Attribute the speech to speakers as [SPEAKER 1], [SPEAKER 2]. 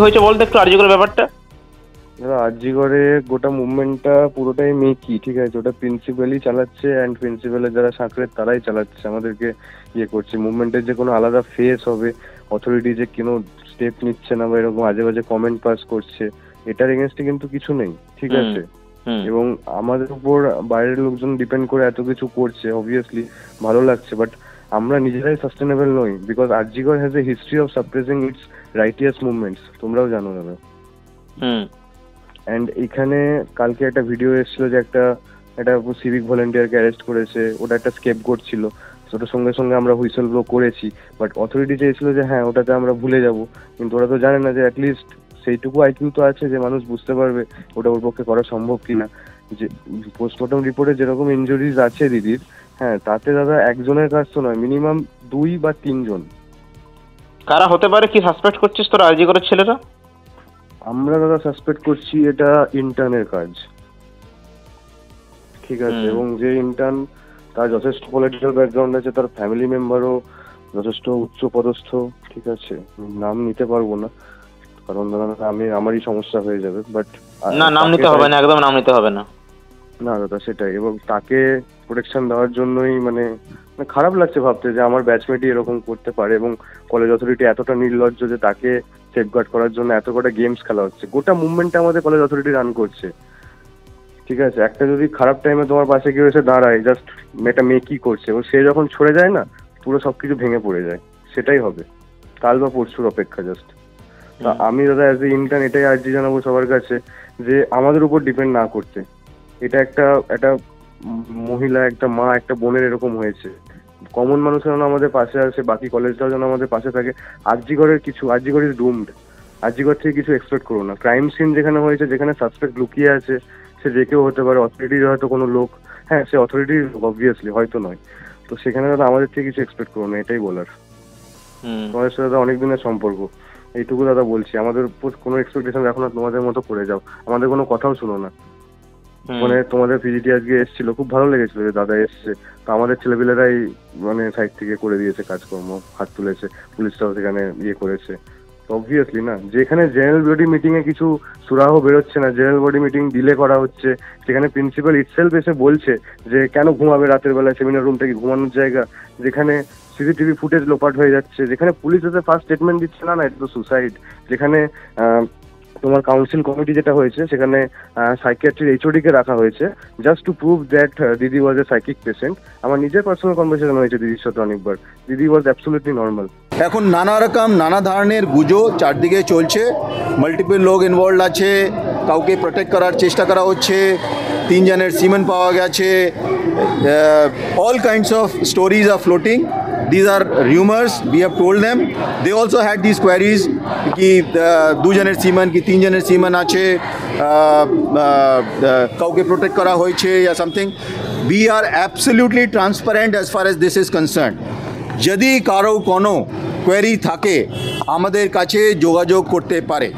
[SPEAKER 1] হয়েছে বলতে একটু আরজি করে ব্যাপারটা।
[SPEAKER 2] দাদা আরজি করে গোটা মুভমেন্টটা পুরোটাই মেকি, ঠিক আছে? ওটা প্রিন্সিপালই চালাচ্ছে, অ্যান্ড প্রিন্সিপালের যারা সাকরেদ তারাই চালাচ্ছে, আমাদেরকে ইয়ে করছে। মুভমেন্টের যে কোনো আলাদা ফেস হবে, অথরিটি যে কোনো স্টেপ নিচ্ছে না বা এরকম আজে বাজে কমেন্ট পাস করছে, এটার এগেনস্টে কিন্তু কিছু নেই, ঠিক আছে? এবং আমাদের উপর বাইরের লোকজন ডিপেন্ড করে এত কিছু করছে, অবভিয়াসলি ভালো লাগছে, বাট আমরা নিজেরাই সাস্টেনেবল নই, because RG Kar has a history of suppressing it's righteous movements, তোমরাও জানো দাদা। অ্যান্ড এখানে কালকে একটা ভিডিও এসেছিল যে একটা সিভিক ভলেন্টিয়ারকে অ্যারেস্ট করেছে, ওটা একটা স্কেপগোট ছিল, ওটার সঙ্গে সঙ্গে আমরা হুইসেল ব্লো করেছি, বাট অথরিটি চেয়েছিল যে হ্যাঁ ওটাতে আমরা ভুলে যাব, কিন্তু ওরা তো জানে না যে অ্যাটলিস্ট সেইটুকু আইকিউ তো আছে যে মানুষ বুঝতে পারবে ওটা ওর পক্ষে করা সম্ভব কিনা। যে পোস্টমর্টম রিপোর্টে যেরকম ইনজুরিজ আছে দিদির, হ্যাঁ তাতে দাদা একজনের কাজ তো নয়, মিনিমাম 2 বা 3 জন।
[SPEAKER 1] কারা হতে পারে, কি সাসপেক্ট করছিস তোরা আরজি করার ছেলেরা?
[SPEAKER 2] আমরা দাদা সাসপেক্ট করছি এটা ইন্টার্নের কাজ, ঠিক আছে? এবং যে ইন্টার্ন তার যথেষ্ট পলিটিক্যাল ব্যাকগ্রাউন্ড আছে, তার ফ্যামিলি মেম্বারও যথেষ্ট উচ্চ পদস্থ, ঠিক আছে? নাম নিতে পারবো না কারণ দাদা আমারই সমস্যা হয়ে যাবে, বাট
[SPEAKER 1] না, নাম নিতে হবে না, একদম নাম নিতে হবে না।
[SPEAKER 2] না দাদা সেটাই, এবং তাকে প্রোটেকশন দেওয়ার জন্যই মানে খারাপ লাগছে ভাবতে যে আমার ব্যাচমেটই এরকম করতে পারে, এবং কলেজ অথরিটি এতটা নির্লজ্জ যে তাকে সেফগার্ড করার জন্য এত কটা গেমস খেলা হচ্ছে। গোটা মুভমেন্টটা আমাদের কলেজ অথরিটি রান করছে, ঠিক আছে? একটা যদি খারাপ টাইমে তোমার পাশে কেউ এসে দাঁড়ায়, জাস্ট এটা মেয়ে কি করছে, এবং সে যখন ছড়ে যায় না, পুরো সবকিছু ভেঙে পড়ে যায়। সেটাই হবে কাল বা পরশুর অপেক্ষা জাস্ট। তা আমি দাদা অ্যাজ এ ইন্টার্ন এটাই আর্জি জানাবো সবার কাছে যে আমাদের উপর ডিপেন্ড না করতে। এটা একটা একটা মহিলা, একটা মা, একটা বোনের এরকম হয়েছে, কমন মানুষের যেন আমাদের পাশে আসে, বাকি কলেজটাও যেন আমাদের পাশে থাকে। আরজিকরের আরজিকর ইজ ডুমড। আরজিকর থেকে কিছু এক্সপেক্ট করো না। ক্রাইম সিন যেখানে হয়েছে, যেখানে সাসপেক্ট লুকিয়ে আছে, সে যে কেউ হতে পারে, অথরিটির হয়তো কোনো লোক, হ্যাঁ সে অথরিটির অবভিয়াসলি হয়তো নয়, তো সেখানে দাদা আমাদের থেকে কিছু এক্সপেক্ট করো না, এটাই বলার। তোমাদের সাথে দাদা অনেক দিনের সম্পর্ক, এইটুকু দাদা বলছি, আমাদের উপর কোনো এক্সপেকটেশন রাখো না, তোমাদের মতো করে যাও, আমাদের কোনো কথাও শুনো না। মানে তোমাদের পিজিটি আজকে এসেছিল, খুব ভালো লেগেছিল যে দাদা এসছে, তো আমাদের ছেলেপিলেরাই মানে সাইড থেকে করে দিয়েছে কাজকর্ম, হাত তুলেছে, পুলিশটাও সেখানে ইয়ে করেছে। অবভিয়াসলি না, যেখানে জেনারেল বডি মিটিং এ কিছু সুরাহ বেরোচ্ছে না, জেনারেল বডি মিটিং ডিলে করা হচ্ছে, সেখানে প্রিন্সিপাল ইটসেলফ এসে বলছে যে কেন ঘুমাবে রাতের বেলায়, সেমিনার রুমটা কি ঘুমানোর জায়গা, যেখানে সিসিটিভি ফুটেজ লোপাট হয়ে যাচ্ছে, যেখানে পুলিশ এসে ফার্স্ট স্টেটমেন্ট দিচ্ছে না না এটা তো সুসাইড, যেখানে তোমার কাউন্সিল কমিটি যেটা হয়েছে সেখানে সাইকিয়াট্রির এইচওডি কে রাখা হয়েছে জাস্ট টু প্রুভ দ্যাট দিদি ওয়াজ এ সাইকিক পেশেন্ট। আমার নিজের পার্সোনাল কনভারসেশন হয়েছে দিদির সাথে অনেকবার, দিদি ওয়াজ অ্যাবসলিউটলি নর্মাল।
[SPEAKER 3] এখন নানা রকম নানা ধরনের গুজো চারদিকে চলছে, মাল্টিপল লোক ইনভলভ আছে, কাউকে প্রোটেক্ট করার চেষ্টা করা হচ্ছে, 3 জনের সিমেন পাওয়া গেছে, all kinds of stories are floating. These are rumors. We have told them. They also had these queries कि 2 জনের সিমান কি 3 জনের সিমান আছে, কাউকে প্রোটেক্ট করা হয়েছে या something. We are absolutely transparent as far as this is concerned. যদি কারো কোনো কোয়েরি থাকে আমাদের কাছে যোগাযোগ করতে পারে।